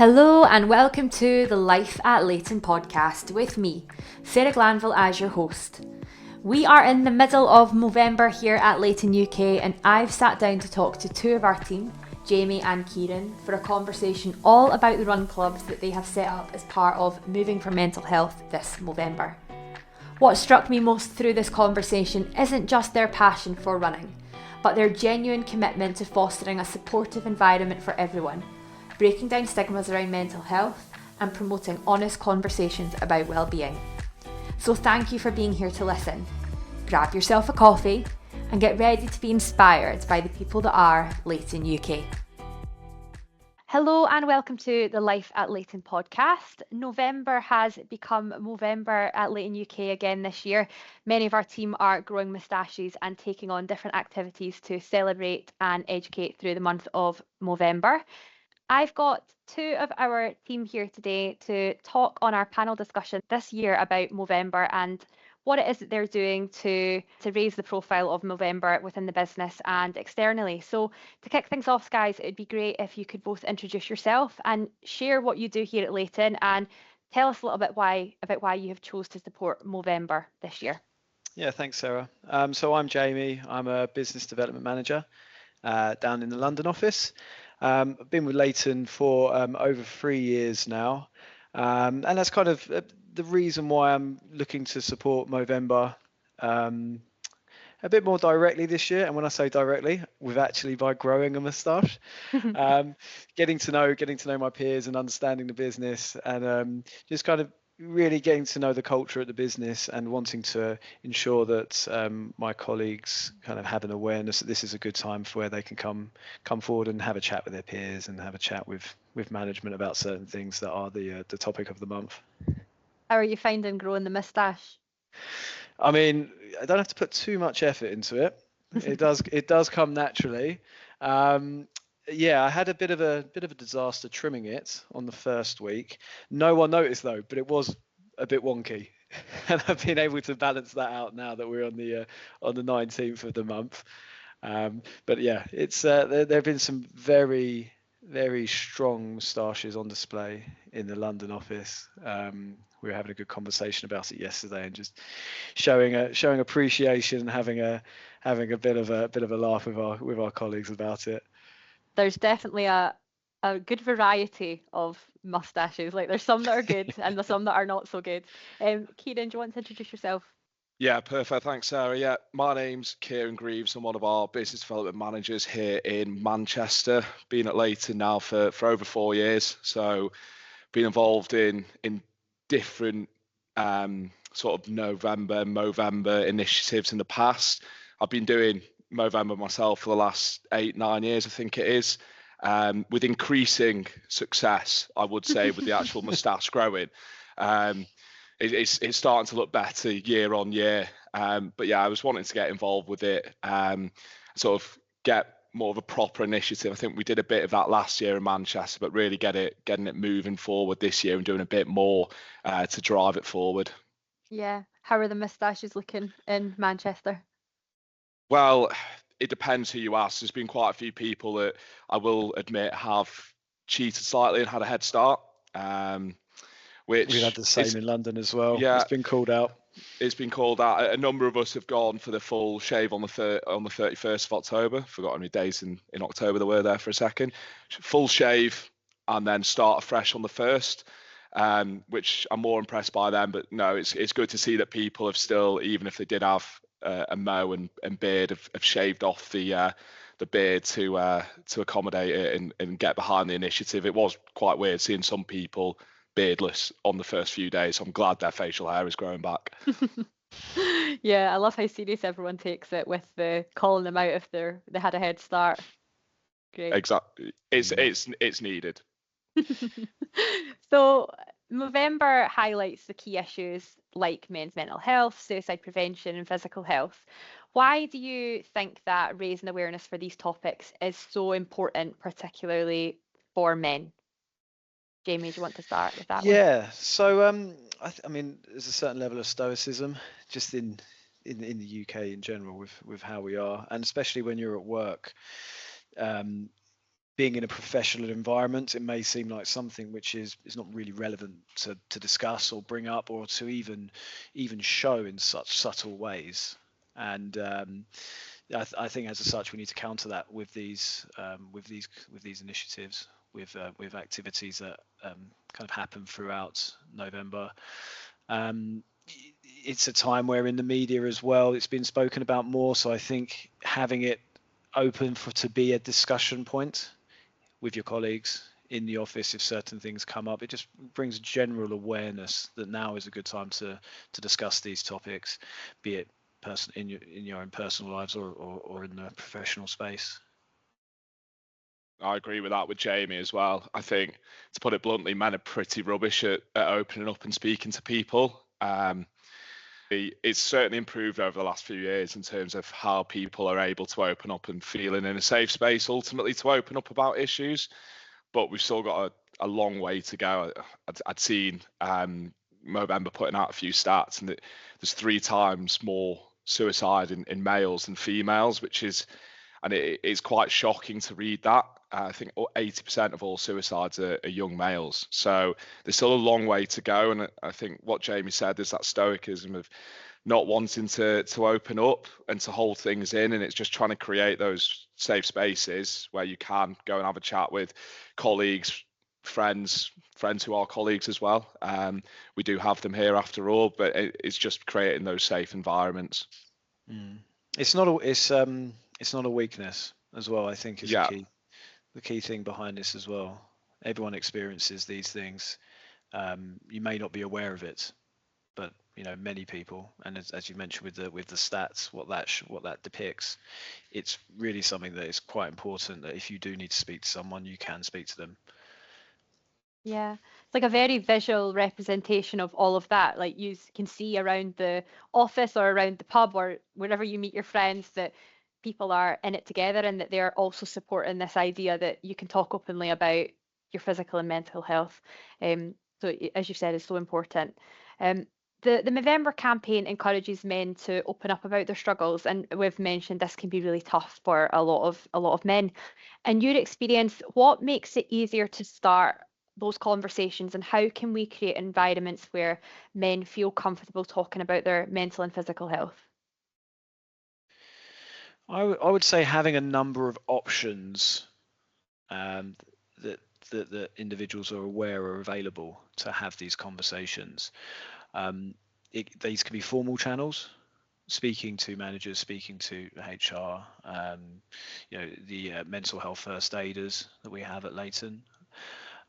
Hello and welcome to the Life at Leyton podcast with me, Sarah Glanville, as your host. We are in the middle of Movember here at Leyton UK, and I've sat down to talk to two of our team, Jamie and Ciaran, for a conversation all about the run clubs that they have set up as part of Moving for Mental Health this Movember. What struck me most through this conversation isn't just their passion for running, but their genuine commitment to fostering a supportive environment for everyone, breaking down stigmas around mental health and promoting honest conversations about wellbeing. So thank you for being here to listen. Grab yourself a coffee and get ready to be inspired by the people that are Leyton UK. Hello and welcome to the Life at Leyton podcast. November has become Movember at Leyton UK again this year. Many of our team are growing moustaches and taking on different activities to celebrate and educate through the month of Movember. I've got two of our team here today to talk on our panel discussion this year about Movember and what it is that they're doing to raise the profile of Movember within the business and externally. So to kick things off, guys, it'd be great if you could both introduce yourself and share what you do here at Leyton and tell us a little bit about why you have chose to support Movember this year. Yeah, thanks, Sarah. So I'm Jamie. I'm a business development manager down in the London office. I've been with Leyton for over 3 years now, and that's kind of the reason why I'm looking to support Movember a bit more directly this year. And when I say directly, with actually by growing a moustache, getting to know my peers and understanding the business, and just kind of really getting to know the culture at the business and wanting to ensure that my colleagues kind of have an awareness that this is a good time for where they can come forward and have a chat with their peers and have a chat with management about certain things that are the topic of the month. How are you finding growing the moustache? I mean, I don't have to put too much effort into it. It does come naturally. Yeah, I had a bit of a disaster trimming it on the first week. No one noticed though, but it was a bit wonky, and I've been able to balance that out now that we're on the 19th of the month. But yeah, it's there have been some very strong moustaches on display in the London office. We were having a good conversation about it yesterday and just showing appreciation and having a bit of a laugh with our colleagues about it. There's definitely a good variety of mustaches. Like there's some that are good and there's some that are not so good. Ciaran, do you want to introduce yourself? Yeah, perfect. Thanks, Sarah. Yeah, my name's Ciaran Greaves. I'm one of our business development managers here in Manchester. Been at Leyton now for over 4 years. So been involved in different sort of Movember initiatives in the past. I've been doing Movember myself for the last 8-9 years, I think it is, with increasing success, I would say, with the actual moustache growing. It's starting to look better year on year. But yeah, I was wanting to get involved with it, sort of get more of a proper initiative. I think we did a bit of that last year in Manchester, but really getting it moving forward this year and doing a bit more to drive it forward. Yeah. How are the moustaches looking in Manchester? Well, it depends who you ask. There's been quite a few people that I will admit have cheated slightly and had a head start. Which we've had the same in London as well. Yeah, it's been called out. It's been called out. A number of us have gone for the full shave on the 31st of October. Forgot how many days in October there were there for a second. Full shave and then start afresh on the 1st, which I'm more impressed by them. But no, it's good to see that people have still, even if they did have a mow and beard, have shaved off the beard to accommodate it and get behind the initiative. It was quite weird seeing some people beardless on the first few days. So I'm glad their facial hair is growing back. Yeah, I love how serious everyone takes it with the calling them out if they had a head start. Great. Exactly. It's needed. So Movember highlights the key issues like men's mental health, suicide prevention and physical health. Why do you think that raising awareness for these topics is so important, particularly for men? Jamie, do you want to start with that one? Yeah, so I mean, there's a certain level of stoicism just in the UK in general with how we are, and especially when you're at work. being in a professional environment, it may seem like something which is not really relevant to discuss or bring up or to even show in such subtle ways. And I think as such we need to counter that with these initiatives, with activities that kind of happen throughout November. It's a time where in the media as well it's been spoken about more, so I think having it open to be a discussion point with your colleagues in the office if certain things come up, it just brings general awareness that now is a good time to discuss these topics, be it in your own personal lives or in the professional space. I agree with that with Jamie as well. I think, to put it bluntly, men are pretty rubbish at opening up and speaking to people. It's certainly improved over the last few years in terms of how people are able to open up and feeling in a safe space, ultimately to open up about issues. But we've still got a long way to go. I'd seen Movember putting out a few stats, and there's 3 times more suicide in males than females, and it's quite shocking to read that. I think 80% of all suicides are young males. So there's still a long way to go. And I think what Jamie said is that stoicism of not wanting to open up and to hold things in. And it's just trying to create those safe spaces where you can go and have a chat with colleagues, friends who are colleagues as well. We do have them here after all, but it's just creating those safe environments. It's not a weakness as well, I think, is the key thing behind this as well. Everyone experiences these things. You may not be aware of it, but many people, and as you mentioned with the stats, what that depicts, it's really something that is quite important, that if you do need to speak to someone, you can speak to them. Yeah, it's like a very visual representation of all of that. Like you can see around the office or around the pub or wherever you meet your friends that people are in it together, and that they're also supporting this idea that you can talk openly about your physical and mental health. So as you said, is so important. The Movember campaign encourages men to open up about their struggles, and we've mentioned this can be really tough for a lot of men. In your experience, what makes it easier to start those conversations, and how can we create environments where men feel comfortable talking about their mental and physical health? I would say having a number of options that individuals are aware are available to have these conversations. These can be formal channels, speaking to managers, speaking to HR, the mental health first aiders that we have at Leyton.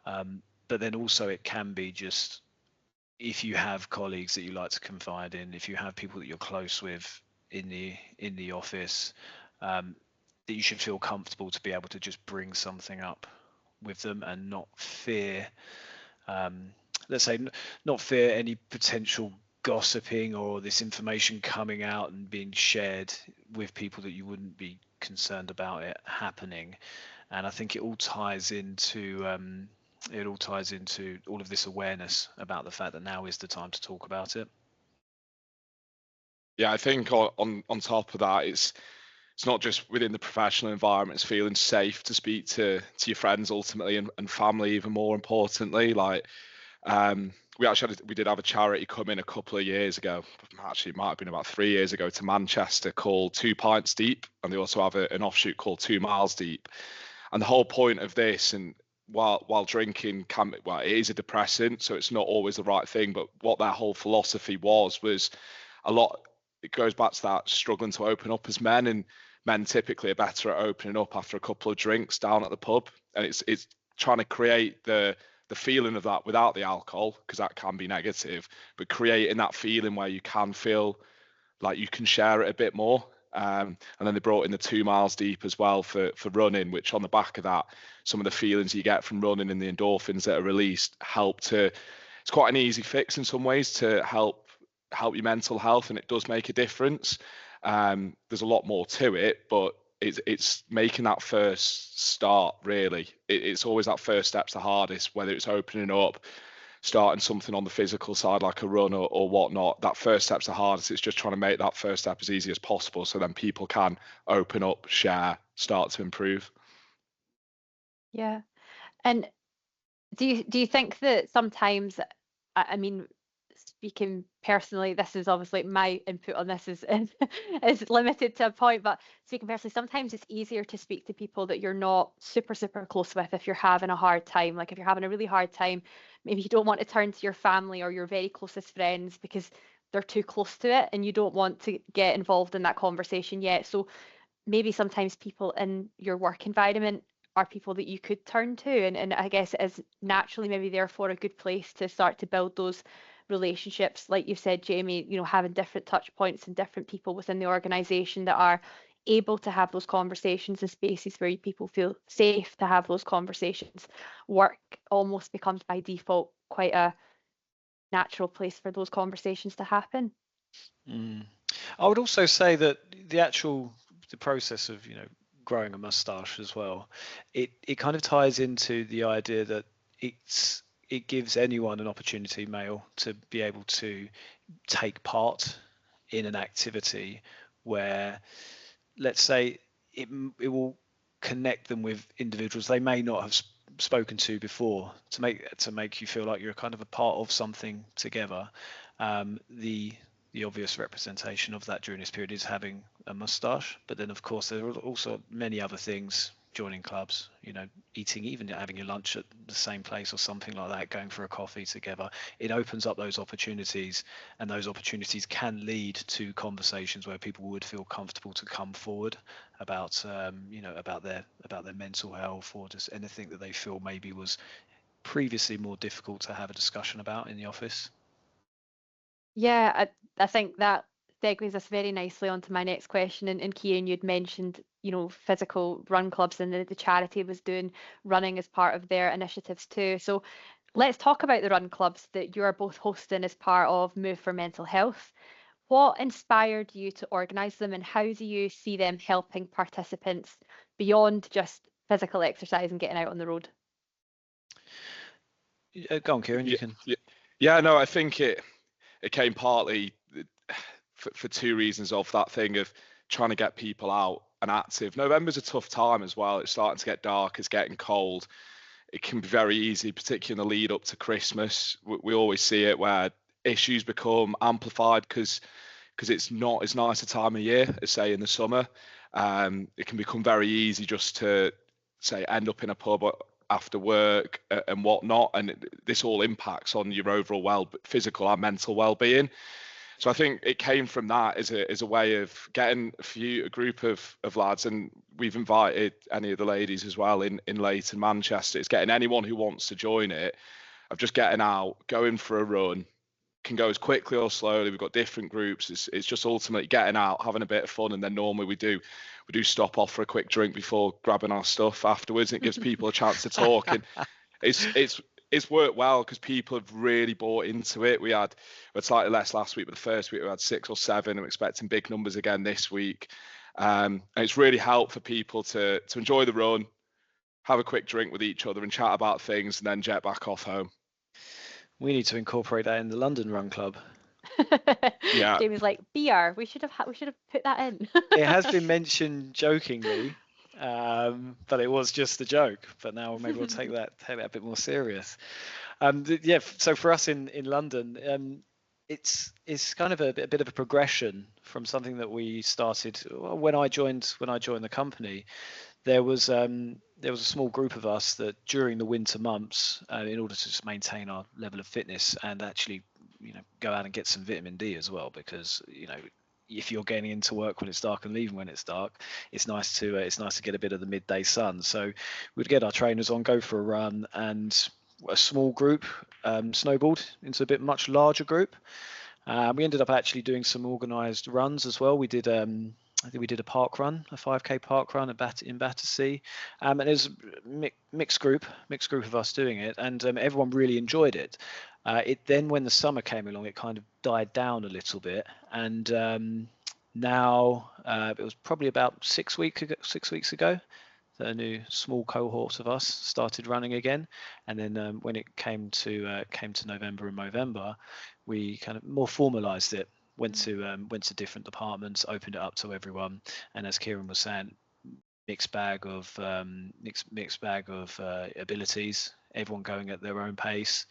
But then also it can be just, if you have colleagues that you like to confide in, if you have people that you're close with in the office, that you should feel comfortable to be able to just bring something up with them and not fear, let's say, not fear any potential gossiping or this information coming out and being shared with people that you wouldn't be concerned about it happening. And I think it all ties into all of this awareness about the fact that now is the time to talk about it. Yeah, I think on top of that, it's not just within the professional environment, it's feeling safe to speak to your friends ultimately, and family even more importantly. Like we did have a charity come in a couple of years ago. Actually, it might have been about 3 years ago, to Manchester, called 2 Pints Deep, and they also have an offshoot called 2 Miles Deep. And the whole point of this, and while drinking it is a depressant, so it's not always the right thing, but what their whole philosophy was it goes back to that struggling to open up as men, and men typically are better at opening up after a couple of drinks down at the pub, and it's trying to create the feeling of that without the alcohol, because that can be negative, but creating that feeling where you can feel like you can share it a bit more. And then they brought in the 2 Miles Deep as well for running, which on the back of that, some of the feelings you get from running and the endorphins that are released it's quite an easy fix in some ways to help your mental health, and it does make a difference. There's a lot more to it, but it's making that first start, really. It's always that first step's the hardest, whether it's opening up, starting something on the physical side like a run or whatnot. That first step's the hardest. It's just trying to make that first step as easy as possible, so then people can open up, share, start to improve. Yeah. And do you think that sometimes, I mean, speaking personally, this is obviously my input on this is is limited to a point, but speaking personally, sometimes it's easier to speak to people that you're not super, super close with if you're having a hard time. Like if you're having a really hard time, maybe you don't want to turn to your family or your very closest friends because they're too close to it and you don't want to get involved in that conversation yet. So maybe sometimes people in your work environment are people that you could turn to, and I guess it is naturally maybe therefore a good place to start to build those relationships, like you said, Jamie, having different touch points and different people within the organization that are able to have those conversations in spaces where people feel safe to have those conversations. Work almost becomes by default quite a natural place for those conversations to happen. I would also say that the process of growing a mustache as well, it kind of ties into the idea that it gives anyone an opportunity, male, to be able to take part in an activity where, let's say, it will connect them with individuals they may not have spoken to before, to make you feel like you're kind of a part of something together. The obvious representation of that during this period is having a mustache, but then of course there are also many other things: joining clubs, eating, even having your lunch at the same place or something like that, going for a coffee together. It opens up those opportunities, and those opportunities can lead to conversations where people would feel comfortable to come forward about about their mental health, or just anything that they feel maybe was previously more difficult to have a discussion about in the office. Yeah, I think that segues us very nicely onto my next question. And Ciaran, you'd mentioned, physical run clubs and the charity was doing running as part of their initiatives too. So let's talk about the run clubs that you're both hosting as part of Move for Mental Health. What inspired you to organise them, and how do you see them helping participants beyond just physical exercise and getting out on the road? Go on, Ciaran, you Yeah, can. yeah, no, I think it came partly for two reasons of that thing of trying to get people out and active. November's a tough time as well. It's starting to get dark, it's getting cold. It can be very easy, particularly in the lead up to Christmas. We always see it where issues become amplified because it's not as nice a time of year as say in the summer. It can become very easy just to say end up in a pub after work and whatnot, and this all impacts on your overall physical and mental well-being. So I think it came from that as a way of getting a group of lads, and we've invited any of the ladies as well in Leyton, Manchester. It's getting anyone who wants to join it, of just getting out, going for a run. Can go as quickly or slowly. We've got different groups. It's just ultimately getting out, having a bit of fun, and then normally we do stop off for a quick drink before grabbing our stuff afterwards. And it gives people a chance to talk, and it's worked well because people have really bought into it. We had slightly less last week, but the first week we had 6 or 7. And we're expecting big numbers again this week. And it's really helped for people to enjoy the run, have a quick drink with each other and chat about things, and then jet back off home. We need to incorporate that in the London Run Club. Yeah. Jamie's like, beer. We should have put that in. It has been mentioned jokingly, but it was just a joke. But now maybe we'll take that a bit more serious. Yeah. So for us in London, it's kind of a bit of a progression from something that we started when I joined the company. There was a small group of us that during the winter months, in order to just maintain our level of fitness and actually, go out and get some vitamin D as well, because if you're getting into work when it's dark and leaving when it's dark, it's nice to get a bit of the midday sun. So we'd get our trainers on, go for a run, and a small group snowballed into a bit much larger group. We ended up actually doing some organised runs as well. We did I think we did a park run, a 5k park run in Battersea, and it was a mixed group of us doing it, and everyone really enjoyed it. It then, when the summer came along, it kind of died down a little bit, and now it was probably about 6 weeks ago that a new small cohort of us started running again, and then when it came to November and Movember, we kind of more formalised it. Went to different departments, opened it up to everyone, and as Ciaran was saying, mixed bag of abilities. Everyone going at their own pace.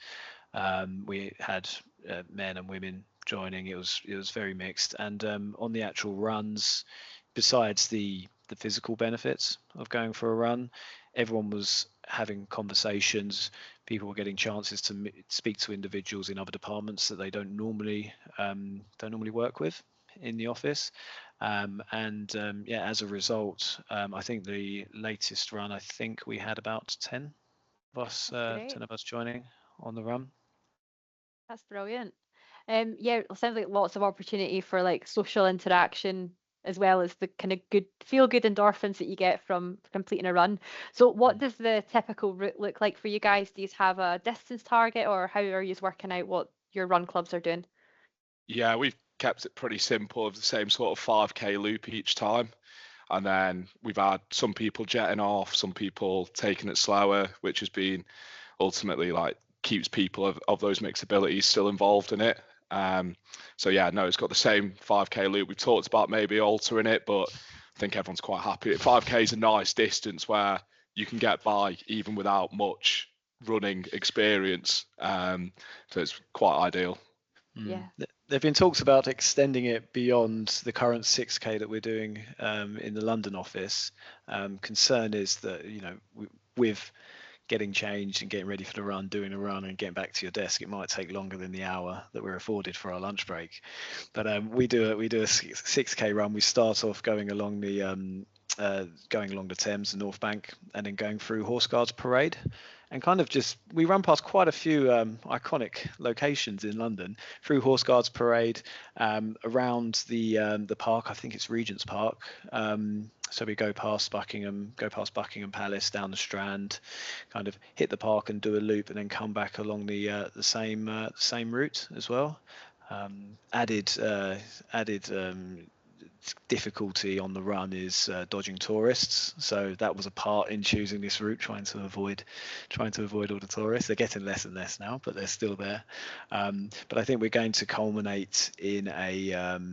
We had men and women joining. It was very mixed. And on the actual runs, besides the physical benefits of going for a run, everyone was having conversations. People were getting chances to speak to individuals in other departments that they don't normally work with in the office. Yeah, as a result, I think the latest run, I think we had about 10 of us, That's great. joining on the run. That's brilliant. Yeah, it sounds like lots of opportunity for like social interaction as well as the kind of good feel good endorphins that you get from completing a run. So what does the typical route look like for you guys? Do you have a distance target or how are you working out what your run clubs are doing? Yeah, we've kept it pretty simple of the same sort of 5k loop each time. And then we've had some people jetting off, some people taking it slower, which has been ultimately like keeps people of those mixed abilities still involved in it. So yeah, no, it's got the same 5k loop. We've talked about maybe altering it, but I think everyone's quite happy. 5k is a nice distance where you can get by even without much running experience. So it's quite ideal. Yeah. There've been talks about extending it beyond the current 6k that we're doing in the London office. Concern is that, with getting changed and getting ready for the run, doing a run and getting back to your desk, it might take longer than the hour that we're afforded for our lunch break. But we do a 6k run. We start off going along the Thames, the North Bank, and then going through Horse Guards Parade, and kind of just we run past quite a few iconic locations in London through Horse Guards Parade, around the park. I think it's Regent's Park. So we go past Buckingham Palace, down the Strand, kind of hit the park and do a loop, and then come back along the same route as well. Added difficulty on the run is dodging tourists, so that was a part in choosing this route, trying to avoid all the tourists. They're getting less and less now, but they're still there. But I think we're going to culminate in a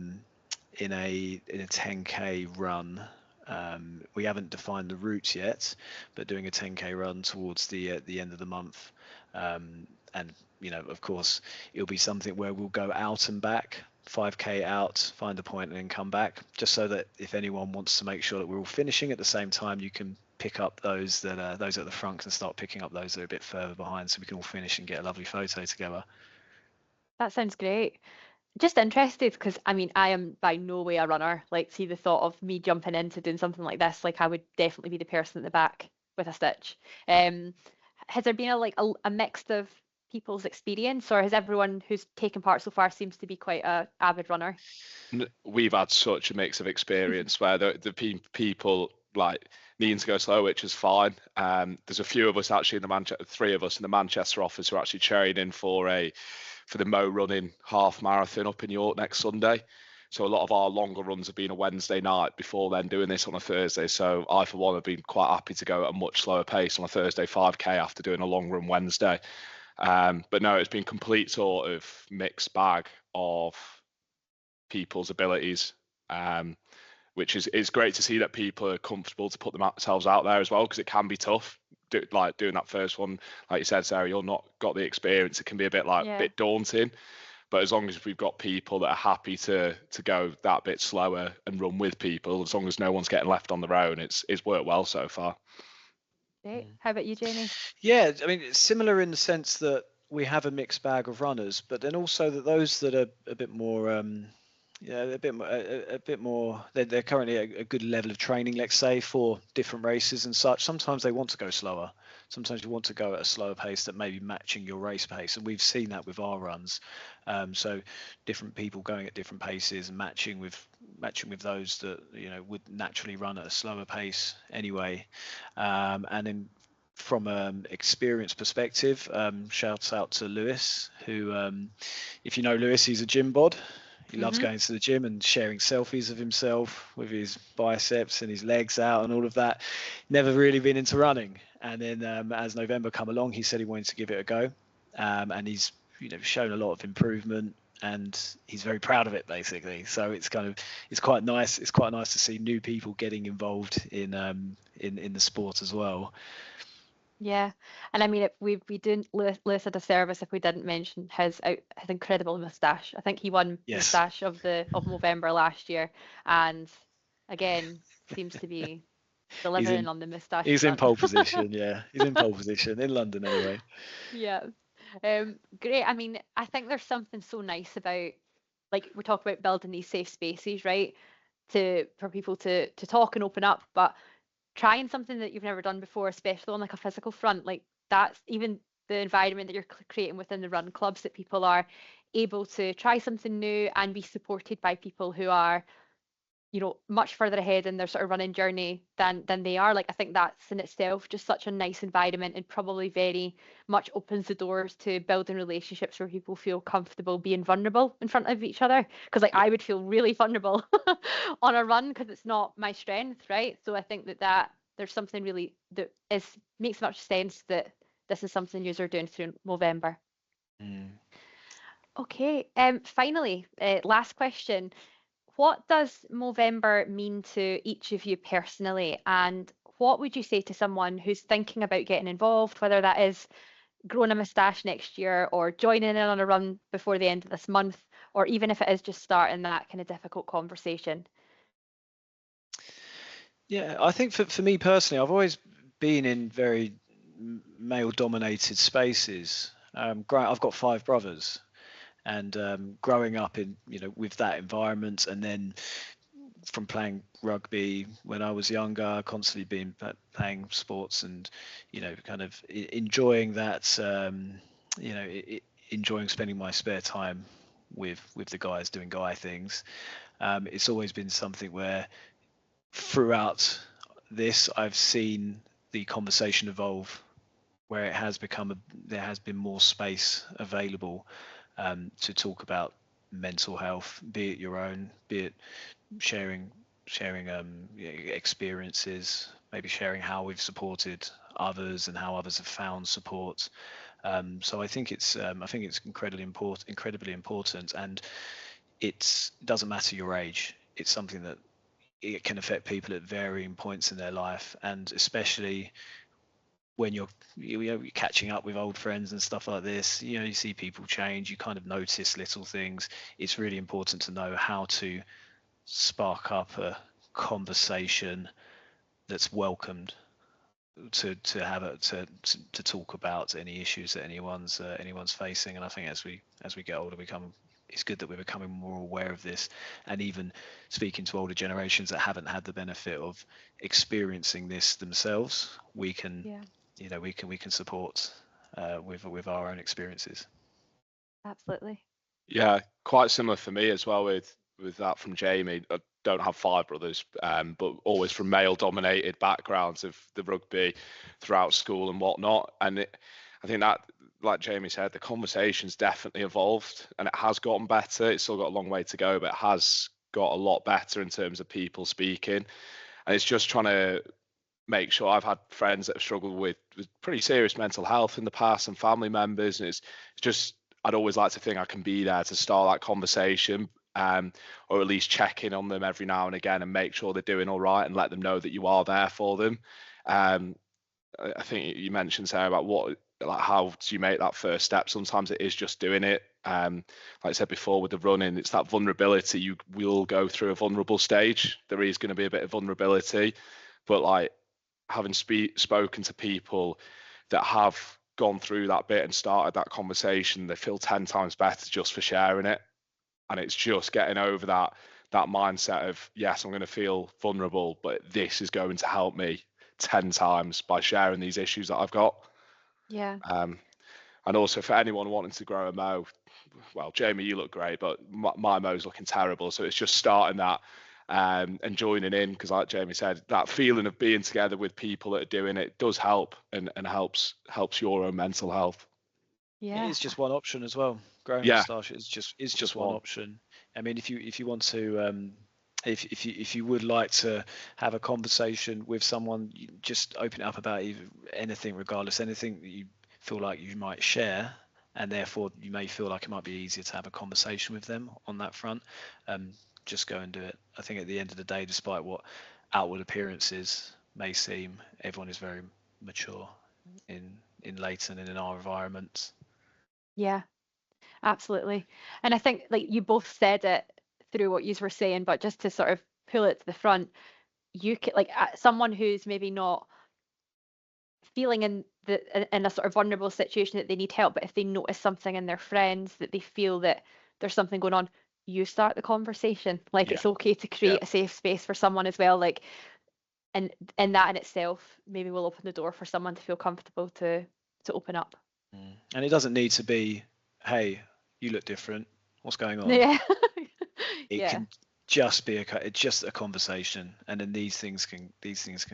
10k run. We haven't defined the route yet, but doing a 10k run towards the end of the month. And of course, it'll be something where we'll go out and back, 5k out, find a point, and then come back, just so that if anyone wants to make sure that we're all finishing at the same time, you can pick up those at the front and start picking up those that are a bit further behind, so we can all finish and get a lovely photo together. That sounds great. Just interested because I mean I am by no way a runner. Like see the thought of me jumping into doing something like this, like I would definitely be the person at the back with a stitch. Has there been a mix of people's experience, or has everyone who's taken part so far seems to be quite a avid runner? We've had such a mix of experience where the people like needing to go slow, which is fine. There's a few of us actually in the three of us in the Manchester office who are actually training for the Mo Running half marathon up in York next Sunday. So a lot of our longer runs have been a Wednesday night before then doing this on a Thursday. So I, for one, have been quite happy to go at a much slower pace on a Thursday 5k after doing a long run Wednesday. But no, it's been complete sort of mixed bag of people's abilities, which is great to see that people are comfortable to put themselves out there as well, because it can be tough. Like doing that first one, like you said, Sarah, you're not got the experience. It can be a bit daunting. But as long as we've got people that are happy to go that bit slower and run with people, as long as no one's getting left on their own, it's worked well so far. Great. How about you, Jamie? Yeah, I mean, it's similar in the sense that we have a mixed bag of runners, but then also that those that are a bit more, they're currently at a good level of training, let's say, for different races and such. Sometimes they want to go slower. Sometimes you want to go at a slower pace that may be matching your race pace, and we've seen that with our runs. So different people going at different paces and matching with those that would naturally run at a slower pace anyway. And then from an experience perspective, shouts out to Lewis, who, if you know Lewis, he's a gym bod. He loves going to the gym and sharing selfies of himself with his biceps and his legs out and all of that. Never really been into running. And then as November come along, he said he wanted to give it a go. And he's shown a lot of improvement. and he's very proud of it, basically. So it's quite nice. It's quite nice to see new people getting involved in the sport as well. Yeah, and I mean, we didn't Lewis a disservice if we didn't mention his incredible moustache. I think he won Yes, moustache of Movember last year, and again seems to be he's delivering in on the moustache he's in front. pole position. Yeah, he's in pole position in London anyway. Yeah, great. I mean, I think there's something so nice about, like, we talk about building these safe spaces, right? For people to talk and open up, but trying something that you've never done before, especially on like a physical front, like that's even the environment that you're creating within the run clubs, that people are able to try something new and be supported by people who are, much further ahead in their sort of running journey than they are. Like, I think that's in itself just such a nice environment, and probably very much opens the doors to building relationships where people feel comfortable being vulnerable in front of each other. Because like I would feel really vulnerable on a run because it's not my strength, right? So I think that there's something really that is makes much sense that this is something you are doing through Movember. Mm. Okay, finally, last question. What does Movember mean to each of you personally? And what would you say to someone who's thinking about getting involved, whether that is growing a moustache next year or joining in on a run before the end of this month, or even if it is just starting that kind of difficult conversation? Yeah, I think for me personally, I've always been in very male-dominated spaces. I've got 5 brothers, and growing up in with that environment, and then from playing rugby when I was younger, constantly being playing sports, and kind of enjoying that, enjoying spending my spare time with the guys doing guy things. It's always been something where throughout this I've seen the conversation evolve, where there has been more space available to talk about mental health, be it your own, be it sharing experiences, maybe sharing how we've supported others and how others have found support. So I think it's incredibly important, and it doesn't matter your age. It's something that it can affect people at varying points in their life, and especially when you're catching up with old friends and stuff like this. You see people change, you kind of notice little things. It's really important to know how to spark up a conversation that's welcomed, to have it to talk about any issues that anyone's facing. And I think as we get older, it's good that we're becoming more aware of this, and even speaking to older generations that haven't had the benefit of experiencing this themselves, we can Yeah, we can support with our own experiences. absolutely. Yeah, quite similar for me as well with that from Jamie. I don't have 5 brothers, but always from male-dominated backgrounds of the rugby throughout school and whatnot. And I think that, like Jamie said, the conversation's definitely evolved and it has gotten better. It's still got a long way to go, but it has got a lot better in terms of people speaking. And it's just trying to make sure. I've had friends that have struggled with pretty serious mental health in the past, and family members, and it's just, I'd always like to think I can be there to start that conversation, or at least check in on them every now and again and make sure they're doing all right and let them know that you are there for them. Um, I think you mentioned, Sarah, about how do you make that first step? Sometimes it is just doing it. Like I said before, with the running, it's that vulnerability. You will go through a vulnerable stage. There is going to be a bit of vulnerability, but like having spoken to people that have gone through that bit and started that conversation, they feel 10 times better just for sharing it. And it's just getting over that mindset of, yes, I'm going to feel vulnerable, but this is going to help me 10 times by sharing these issues that I've got. Yeah. And also for anyone wanting to grow a mo, well, Jamie, you look great, but my mo's looking terrible. So it's just starting that and joining in, because like Jamie said, that feeling of being together with people that are doing it does help, and helps your own mental health. It Yeah. is just one option as well. Growing Yeah, moustache is just just one one. option. I mean, if you want to, if you would like to have a conversation with someone, just open it up about anything, regardless, anything that you feel like you might share. and therefore you may feel like it might be easier to have a conversation with them on that front. Just go and do it. I think at the end of the day, despite what outward appearances may seem, everyone is very mature in Leyton and in our environments. Yeah, absolutely. And I think like you both said it through what you were saying, but just to sort of pull it to the front, you can like someone who's maybe not feeling in a sort of vulnerable situation that they need help, but if they notice something in their friends that they feel that there's something going on, you start the conversation. Like it's okay to create a safe space for someone as well. Like and that in itself maybe will open the door for someone to feel comfortable to open up. And it doesn't need to be, hey, you look different, what's going on? Yeah. It can just be just a conversation, and then these things can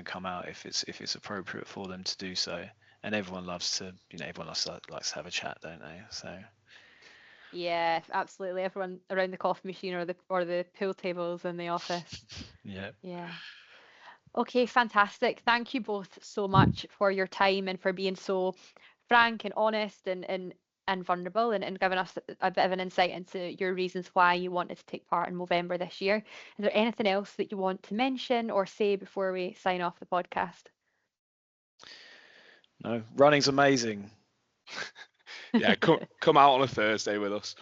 come out if it's appropriate for them to do so. And everyone likes to likes to have a chat, don't they? So yeah, absolutely. Everyone around the coffee machine or the pool tables in the office. Yeah. Okay, fantastic. Thank you both so much for your time and for being so frank and honest and vulnerable and giving us a bit of an insight into your reasons why you wanted to take part in Movember this year. Is there anything else that you want to mention or say before we sign off the podcast? No, running's amazing. Yeah, come out on a Thursday with us.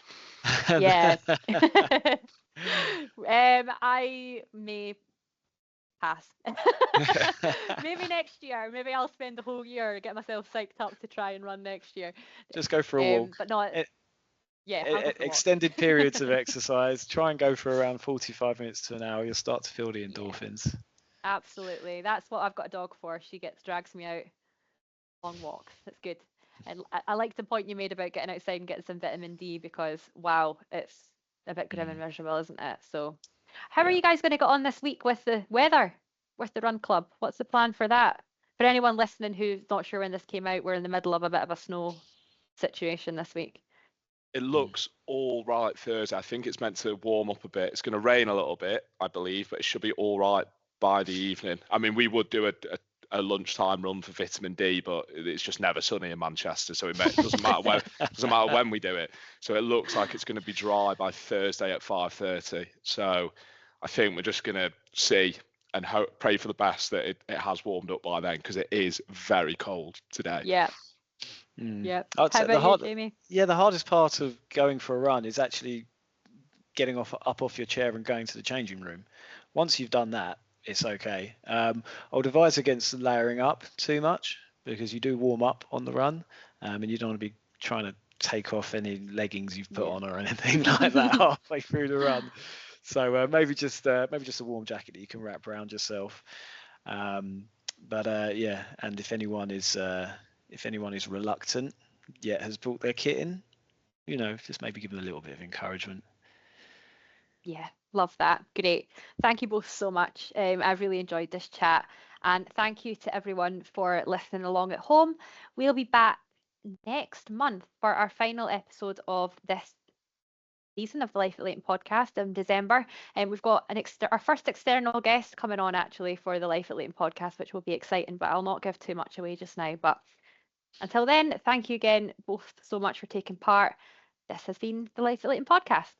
Yeah. I may pass. Maybe next year. Maybe I'll spend the whole year get myself psyched up to try and run next year. Just go for a walk. But no, extended periods of exercise. Try and go for around 45 minutes to an hour. You'll start to feel the endorphins. Absolutely. That's what I've got a dog for. She drags me out long walks. That's good. And I like the point you made about getting outside and getting some vitamin D because wow, it's a bit grim and miserable, isn't it? So how are you guys going to get on this week with the weather, with the run club? What's the plan for that? For anyone listening who's not sure when this came out, we're in the middle of a bit of a snow situation this week. It looks all right Thursday. I think it's meant to warm up a bit. It's going to rain a little bit, I believe, but it should be all right by the evening. I mean, we would do a lunchtime run for vitamin D, but it's just never sunny in Manchester, so it doesn't matter when we do it. So it looks like it's going to be dry by Thursday at 5:30. So I think we're just going to see and pray for the best that it has warmed up by then, because it is very cold today. Yeah. Yeah. How about you, Jamie? Yeah, the hardest part of going for a run is actually getting up off your chair and going to the changing room. Once you've done that, it's okay. I would advise against layering up too much, because you do warm up on the run, and you don't want to be trying to take off any leggings you've put on or anything like that halfway through the run. So maybe just a warm jacket that you can wrap around yourself. And if anyone is reluctant yet has brought their kit in, just maybe give them a little bit of encouragement. Yeah, love that. Great. Thank you both so much. I've really enjoyed this chat, and thank you to everyone for listening along at home. We'll be back next month for our final episode of this season of the Life at Leyton podcast in December, and we've got our first external guest coming on actually for the Life at Leyton podcast, which will be exciting, but I'll not give too much away just now. But until then, thank you again both so much for taking part. This has been the Life at Leyton podcast.